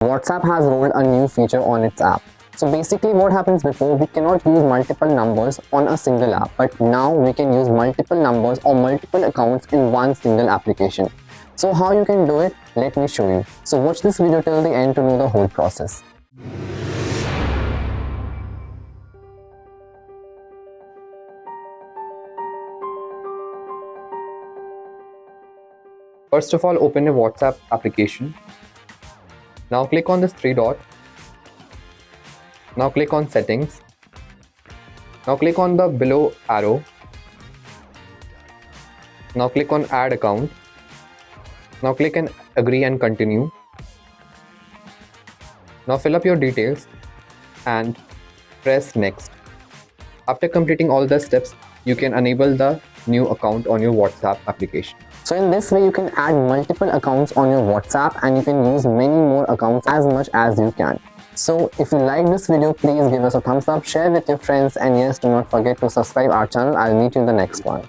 WhatsApp has rolled a new feature on its app. So basically what happens before, we cannot use multiple numbers on a single app, but now we can use multiple numbers or multiple accounts in one single application. So how you can do it? Let me show you. So watch this video till the end to know the whole process. First of all, open a WhatsApp application. Now click on this three dot. Now click on settings. Now click on the below arrow. Now click on add account. Now click on agree and continue. Now fill up your details and press next. After completing all the steps, you can enable the new account on your WhatsApp application. So in this way, you can add multiple accounts on your WhatsApp and you can use many more accounts as much as you can. So if you like this video, please give us a thumbs up, share with your friends, and yes, do not forget to subscribe our channel. I'll meet you in the next one.